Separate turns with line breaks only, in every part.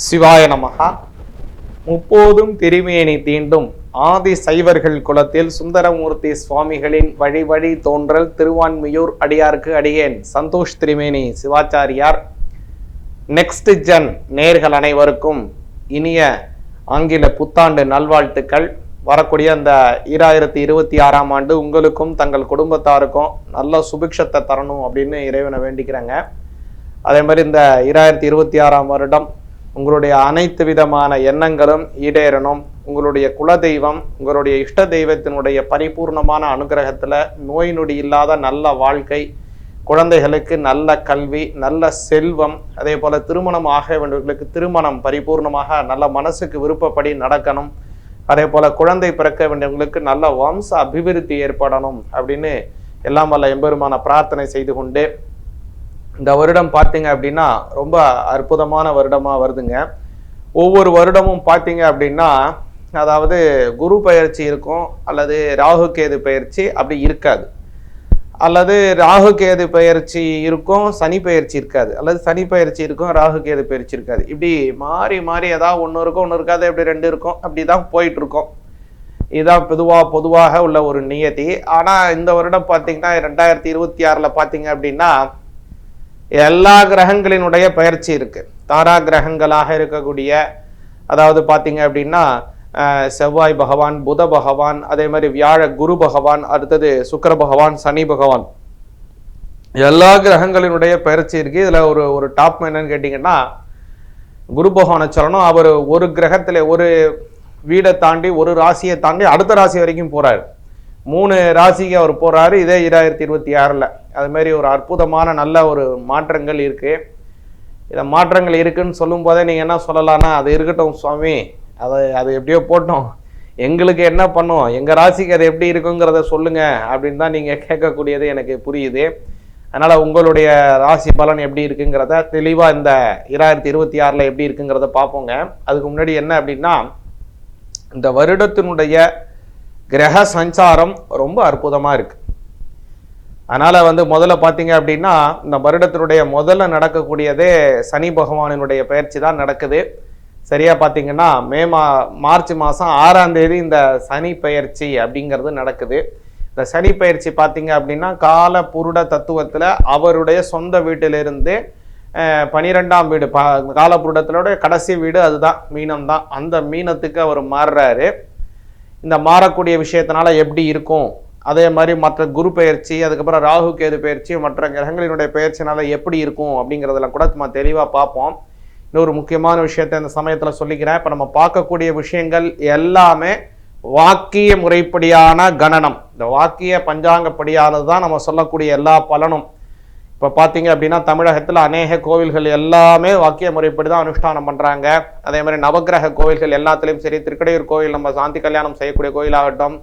சிவாய நமகா. முப்போதும் திருமேனி தீண்டும் ஆதி சைவர்கள் குலத்தில் சுந்தரமூர்த்தி சுவாமிகளின் வழி வழி தோன்றல் திருவான்மியூர் அடியார்க்கு அடியேன் சந்தோஷ் திருமேனி சிவாச்சாரியார். நெக்ஸ்ட் ஜென் நேர்கள் அனைவருக்கும் இனிய ஆங்கில புத்தாண்டு நல்வாழ்த்துக்கள். வரக்கூடிய அந்த 2026ஆம் ஆண்டு உங்களுக்கும் தங்கள் குடும்பத்தாருக்கும் நல்ல சுபிக்ஷத்தை தரணும் அப்படின்னு இறைவனை வேண்டிக்கிறாங்க. அதே மாதிரி இந்த 2026ஆம் வருடம் உங்களுடைய அனைத்து விதமான எண்ணங்களும் ஈடேறணும். உங்களுடைய குலதெய்வம், உங்களுடைய இஷ்ட தெய்வத்தினுடைய பரிபூர்ணமான அனுகிரகத்தில் நோய் நொடி இல்லாத நல்ல வாழ்க்கை, குழந்தைகளுக்கு நல்ல கல்வி, நல்ல செல்வம், அதே போல் திருமணம் ஆக வேண்டியவர்களுக்கு திருமணம் பரிபூர்ணமாக நல்ல மனசுக்கு விருப்பப்படி நடக்கணும். அதே போல் குழந்தை பிறக்க வேண்டியவங்களுக்கு நல்ல வம்ச அபிவிருத்தி ஏற்படணும் அப்படின்னு எல்லாம் வல்ல எம்பெருமான பிரார்த்தனை செய்து கொண்டு இந்த வருடம் பார்த்தீங்க அப்படின்னா ரொம்ப அற்புதமான வருடமாக வருதுங்க. ஒவ்வொரு வருடமும் பார்த்தீங்க அப்படின்னா அதாவது குரு பயிற்சி இருக்கும், அல்லது ராகு கேது பயிற்சி அப்படி இருக்காது, அல்லது ராகு கேது பயிற்சி இருக்கும் சனி பயிற்சி இருக்காது, அல்லது சனி பயிற்சி இருக்கும் ராகு கேது பயிற்சி இருக்காது. இப்படி மாறி மாறி ஏதாவது ஒன்று இருக்கும் ஒன்று இருக்காது, இப்படி ரெண்டு இருக்கும், அப்படி தான் போயிட்டு இருக்கோம். இதுதான் பொதுவாக உள்ள ஒரு நியதி. ஆனால் இந்த வருடம் பார்த்தீங்கன்னா 2026 பார்த்தீங்க அப்படின்னா எல்லா கிரகங்களினுடைய பயிற்சி இருக்கு. தாரா கிரகங்களாக இருக்கக்கூடிய அதாவது பார்த்தீங்க அப்படின்னா செவ்வாய் பகவான், புத பகவான், அதே மாதிரி குரு பகவான், அடுத்தது சுக்கிர பகவான், சனி பகவான், எல்லா கிரகங்களினுடைய பயிற்சி இருக்கு. இதுல ஒரு டாப் என்னன்னு கேட்டீங்கன்னா குரு பகவானை சொல்லணும். அவர் ஒரு கிரகத்துல ஒரு வீடை தாண்டி ஒரு ராசியை தாண்டி அடுத்த ராசி வரைக்கும் போறாரு. 3 ராசிக்கு அவர் போறாரு. இதே 2026 அது மாதிரி ஒரு அற்புதமான நல்ல ஒரு மாற்றங்கள் இருக்கு. இதை மாற்றங்கள் இருக்குன்னு சொல்லும் போதே நீங்க என்ன சொல்லலாம்னா, அது இருக்கட்டும் சுவாமி, அது எப்படியோ போட்டோம், எங்களுக்கு என்ன பண்ணும், எங்க ராசிக்கு அது எப்படி இருக்குங்கிறத சொல்லுங்க அப்படின்னு தான் நீங்க கேட்கக்கூடியது எனக்கு புரியுது. அதனால உங்களுடைய ராசி பலன் எப்படி இருக்குங்கிறத தெளிவா இந்த 2026 எப்படி இருக்குங்கிறத பார்ப்போங்க. அதுக்கு முன்னாடி என்ன அப்படின்னா, இந்த வருடத்தினுடைய கிரக சஞ்சாரம் ரொம்ப அற்புதமா இருக்கு. அதனால முதல்ல பார்த்தீங்க அப்படின்னா இந்த வருடத்தினுடைய முதல்ல நடக்கக்கூடியதே சனி பகவானினுடைய பயிற்சி தான் நடக்குது. சரியா பார்த்தீங்கன்னா மார்ச் மாதம் 6ஆம் தேதி இந்த சனி பயிற்சி அப்படிங்கிறது நடக்குது. இந்த சனி பயிற்சி பார்த்தீங்க அப்படின்னா கால புருட தத்துவத்தில் அவருடைய சொந்த வீட்டிலிருந்து 12ஆம் வீடு காலபுருடத்தினுடைய கடைசி வீடு அதுதான் மீனம் தான். அந்த மீனத்துக்கு அவர் மாறுறாரு. இந்த மாறக்கூடிய விஷயத்தினால எப்படி இருக்கும், அதே மாதிரி மற்ற குரு பயிற்சி, அதுக்கப்புறம் ராகு கேது பயிற்சி, மற்ற கிரகங்களினுடைய பயிற்சினால எப்படி இருக்கும் அப்படிங்கிறதெல்லாம் கூட நம்ம தெளிவாக பார்ப்போம். இன்னொரு முக்கியமான விஷயத்தை இந்த சமயத்தில் சொல்லிக்கிறேன். இப்போ நம்ம பார்க்கக்கூடிய விஷயங்கள் எல்லாமே வாக்கிய முறைப்படியான கணனம், இந்த வாக்கிய பஞ்சாங்கப்படியானது தான் நம்ம சொல்லக்கூடிய எல்லா பலனும். இப்போ பார்த்தீங்க அப்படின்னா தமிழகத்தில் அநேக கோவில்கள் எல்லாமே வாக்கிய முறைப்படி தான் அனுஷ்டானம் பண்ணுறாங்க. அதே மாதிரி நவகிரக கோவில்கள் எல்லாத்துலேயும் சரி, திருக்கடையூர் கோவில் நம்ம சாந்தி கல்யாணம் செய்யக்கூடிய கோயிலாகட்டும்,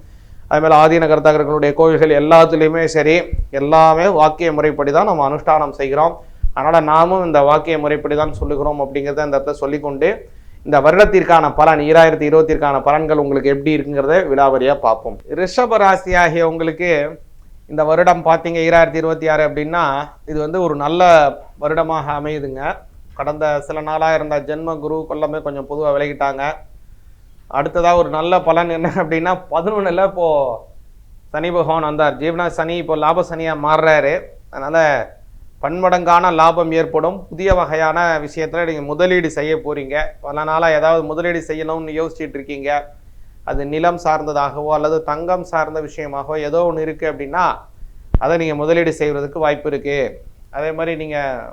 அதே மாதிரி ஆதீனகர்த்தர்களுடைய கோவில்கள் எல்லாத்துலேயுமே சரி, எல்லாமே வாக்கிய முறைப்படி தான் நம்ம அனுஷ்டானம் செய்கிறோம். அதனால் நாமும் இந்த வாக்கிய முறைப்படி தான் சொல்லுகிறோம் அப்படிங்கிறத இந்த இடத்துல சொல்லிக்கொண்டு இந்த வருடத்திற்கான பலன் 2020ற்கான பலன்கள் உங்களுக்கு எப்படி இருக்குங்கிறத விலாவரியாக பார்ப்போம். ரிஷப ராசியாகிய உங்களுக்கு இந்த வருடம் பார்த்தீங்க 2026 அப்படின்னா இது ஒரு நல்ல வருடமாக அமையுதுங்க. கடந்த சில நாளாக இருந்த ஜென்ம குரு கொல்லமே கொஞ்சம் பொதுவாக விலகிட்டாங்க. அடுத்ததாக ஒரு நல்ல பலன் என்ன அப்படின்னா 11ல் இப்போது சனி பகவான் வந்தார். ஜீவன சனி இப்போ லாப சனியாக மாறுறாரு. அதனால் பன்மடங்கான லாபம் ஏற்படும். புதிய வகையான விஷயத்தில் நீங்கள் முதலீடு செய்ய போகிறீங்க. பல நாளாக ஏதாவது முதலீடு செய்யணும்னு யோசிச்சுட்டு இருக்கீங்க. அது நிலம் சார்ந்ததாகவோ அல்லது தங்கம் சார்ந்த விஷயமாகவோ ஏதோ ஒன்று இருக்குது அப்படின்னா அதை நீங்கள் முதலீடு செய்வதற்கு வாய்ப்பு இருக்குது. அதே மாதிரி நீங்கள்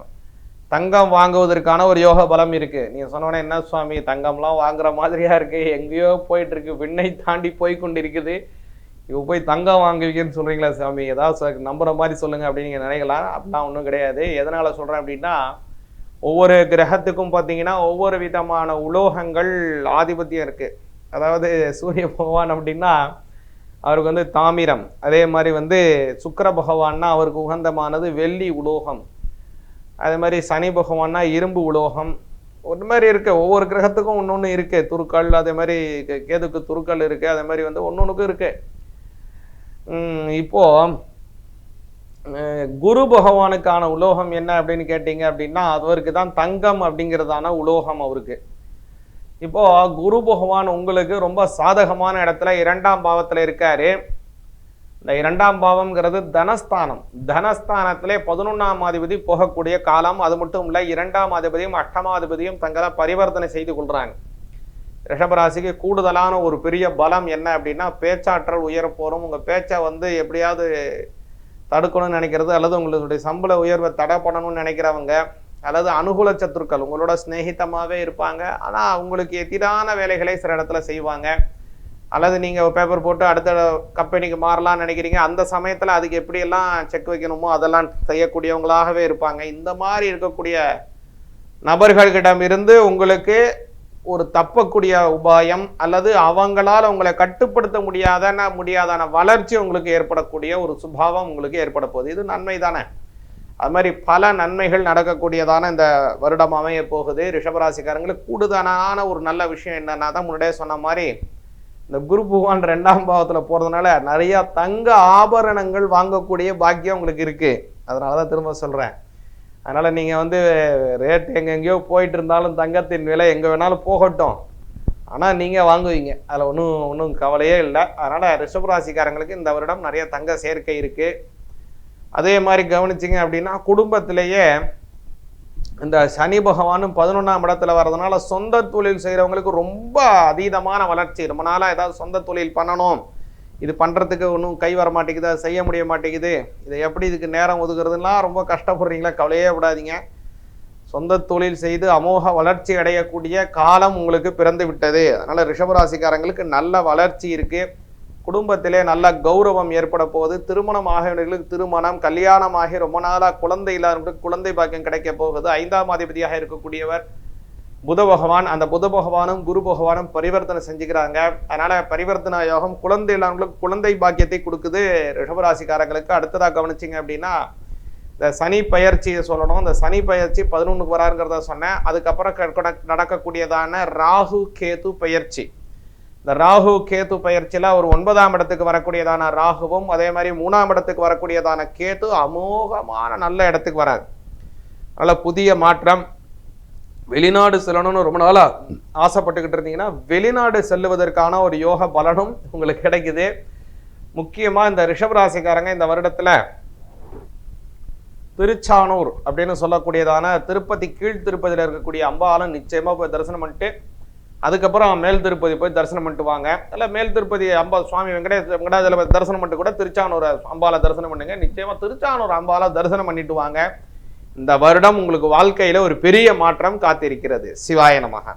தங்கம் வாங்குவதற்கான ஒரு யோக பலம் இருக்குது. நீங்கள் சொன்னோன்னே என்ன சுவாமி தங்கம்லாம் வாங்குற மாதிரியா இருக்குது, எங்கேயோ போயிட்டுருக்கு, விண்ணை தாண்டி போய் கொண்டு இருக்குது, இப்போ போய் தங்கம் வாங்குவீங்கன்னு சொல்கிறீங்களா சுவாமி, ஏதாவது நம்புகிற மாதிரி சொல்லுங்கள் அப்படின்னு நீங்கள் நினைக்கலாம். அப்படிலாம் ஒன்றும் கிடையாது. எதனால் சொல்கிறேன் அப்படின்னா ஒவ்வொரு கிரகத்துக்கும் பார்த்தீங்கன்னா ஒவ்வொரு விதமான உலோகங்கள் ஆதிபத்தியம் இருக்குது. அதாவது சூரிய பகவான் அப்படின்னா அவருக்கு தாமிரம், அதே மாதிரி சுக்கிர பகவான்னா அவருக்கு உகந்தமானது வெள்ளி உலோகம், அதே மாதிரி சனி பகவான்னா இரும்பு உலோகம். ஒரு மாதிரி இருக்கு, ஒவ்வொரு கிரகத்துக்கும் ஒன்று இருக்கு. துருக்கள், அதே மாதிரி கேதுக்கு துருக்கள் இருக்கு, அதே மாதிரி ஒன்னொன்னுக்கும் இருக்கு. இப்போ குரு பகவானுக்கான உலோகம் என்ன அப்படின்னு கேட்டீங்க அப்படின்னா அவருக்கு தான் தங்கம் அப்படிங்கிறதான உலோகம் அவருக்கு. இப்போ குரு பகவான் உங்களுக்கு ரொம்ப சாதகமான இடத்துல 2ஆம் பாவத்துல இருக்காரு. இந்த 2ஆம் பாவம்ங்கிறது தனஸ்தானம். தனஸ்தானத்திலே 11ஆம் அதிபதி போகக்கூடிய காலம். அது மட்டும் இல்லை, 2ஆம் அதிபதியும் 8ஆம் அதிபதியும் தங்களை பரிவர்த்தனை செய்து கொள்றாங்க. ரிஷபராசிக்கு கூடுதலான ஒரு பெரிய பலம் என்ன அப்படின்னா பேச்சாற்றல் உயர போறோம். உங்க பேச்சை எப்படியாவது தடுக்கணும்னு நினைக்கிறது, அல்லது உங்களுடைய சம்பள உயர்வை தடை பண்ணணும்னு நினைக்கிறவங்க, அல்லது அனுகூல சத்துருக்கள் உங்களோட சிநேகிதமாகவே இருப்பாங்க, ஆனால் உங்களுக்கு எதிரான வேலைகளை சில இடத்துல செய்வாங்க. அல்லது நீங்கள் பேப்பர் போட்டு அடுத்த கம்பெனிக்கு மாறலாம்னு நினைக்கிறீங்க, அந்த சமயத்தில் அதுக்கு எப்படியெல்லாம் செக் வைக்கணுமோ அதெல்லாம் செய்யக்கூடியவங்களாகவே இருப்பாங்க. இந்த மாதிரி இருக்கக்கூடிய நபர்களிடமிருந்து உங்களுக்கு ஒரு தப்பக்கூடிய உபாயம் அல்லது அவங்களால உங்களை கட்டுப்படுத்த முடியாதான வளர்ச்சி உங்களுக்கு ஏற்படக்கூடிய ஒரு சுபாவம் உங்களுக்கு ஏற்பட போகுது. இது நன்மை தானே. அது மாதிரி பல நன்மைகள் நடக்கக்கூடியதான இந்த வருடம் அமைய போகுது. ரிஷபராசிக்காரங்களுக்கு கூடுதலான ஒரு நல்ல விஷயம் என்னன்னா தான் முன்னாடியே சொன்ன மாதிரி இந்த குரு பகவான் 2ஆம் பாவத்துல போறதுனால நிறைய தங்க ஆபரணங்கள் வாங்கக்கூடிய பாக்கியம் உங்களுக்கு இருக்கு. அதனாலதான் திரும்ப சொல்றேன். அதனால நீங்க ரேட் எங்கெங்கயோ போயிட்டு இருந்தாலும் தங்கத்தின் விலை எங்க வேணாலும் போகட்டும், ஆனா நீங்க வாங்குவீங்க, அதுல ஒன்றும் கவலையே இல்லை. அதனால ரிஷபராசிக்காரங்களுக்கு இந்த வருடம் நிறைய தங்க சேர்க்கை இருக்கு. அதே மாதிரி கவனிச்சிங்க அப்படின்னா குடும்பத்திலேயே இந்த சனி பகவானும் 11ஆம் இடத்துல வர்றதுனால சொந்த தொழில் செய்கிறவங்களுக்கு ரொம்ப அதீதமான வளர்ச்சி. ரொம்ப நாளாக ஏதாவது சொந்த தொழில் பண்ணணும், இது பண்ணுறதுக்கு ஒன்றும் கை வர மாட்டேங்குது, அதை செய்ய முடிய மாட்டேங்குது, இதை எப்படி இதுக்கு நேரம் ஒதுக்குறதுலாம் ரொம்ப கஷ்டப்படுறீங்களா, கவலையே விடாதீங்க. சொந்த தொழில் செய்து அமோக வளர்ச்சி அடையக்கூடிய காலம் உங்களுக்கு பிறந்து விட்டது. அதனால ரிஷபராசிக்காரங்களுக்கு நல்ல வளர்ச்சி இருக்கு. குடும்பத்திலே நல்ல கௌரவம் ஏற்பட போகுது. திருமணம் ஆகியவர்களுக்கு திருமணம், கல்யாணமாகி ரொம்ப நாளாக குழந்தை இல்லாதவர்களுக்கு குழந்தை பாக்கியம் கிடைக்க போகுது. 5ஆம் அதிபதியாக இருக்கக்கூடியவர் புத பகவான், அந்த புத பகவானும் குரு பகவானும் பரிவர்த்தனை செஞ்சுக்கிறாங்க. அதனால பரிவர்த்தனை யோகம் குழந்தை இல்லாதவங்களுக்கு குழந்தை பாக்கியத்தை கொடுக்குது ரிஷபராசிக்காரங்களுக்கு. அடுத்ததாக கவனிச்சிங்க அப்படின்னா இந்த சனி பயிற்சியை சொல்லணும். இந்த சனி பயிற்சி 11க்கு வராருங்கிறத சொன்னேன். அதுக்கப்புறம் நடக்கக்கூடியதான ராகு கேது பயிற்சி. இந்த ராகு கேது பயிற்சியில ஒரு 9ஆம் இடத்துக்கு வரக்கூடியதான ராகுவும் அதே மாதிரி 3ஆம் இடத்துக்கு வரக்கூடியதான கேது அமோகமான நல்ல இடத்துக்கு வராது. நல்ல புதிய மாற்றம். வெளிநாடு செல்லணும்னு ரொம்ப நாளா ஆசைப்பட்டுக்கிட்டு இருந்தீங்கன்னா வெளிநாடு செல்லுவதற்கான ஒரு யோக பலனும் உங்களுக்கு கிடைக்குது. முக்கியமா இந்த ரிஷபராசிக்காரங்க இந்த வருடத்துல திருச்சானூர் அப்படின்னு சொல்லக்கூடியதான திருப்பதி கீழ் திருப்பதியில் இருக்கக்கூடிய அம்பாலும் நிச்சயமா போய் தரிசனம் பண்ணிட்டு அதுக்கப்புறம் மேல் திருப்பதி போய் தரிசனம் பண்ணிட்டு வாங்க. இல்லை மேல் திருப்பதி அம்பா சுவாமி வெங்கடாஜல தரிசனம் பண்ணிட்டு கூட திருச்சானூர் அம்பாலை தரிசனம் பண்ணுங்க. நிச்சயமா திருச்சானூர் அம்பாலை தரிசனம் பண்ணிட்டு வாங்க. இந்த வருடம் உங்களுக்கு வாழ்க்கையில ஒரு பெரிய மாற்றம் காத்திருக்கிறது. சிவாய நமக.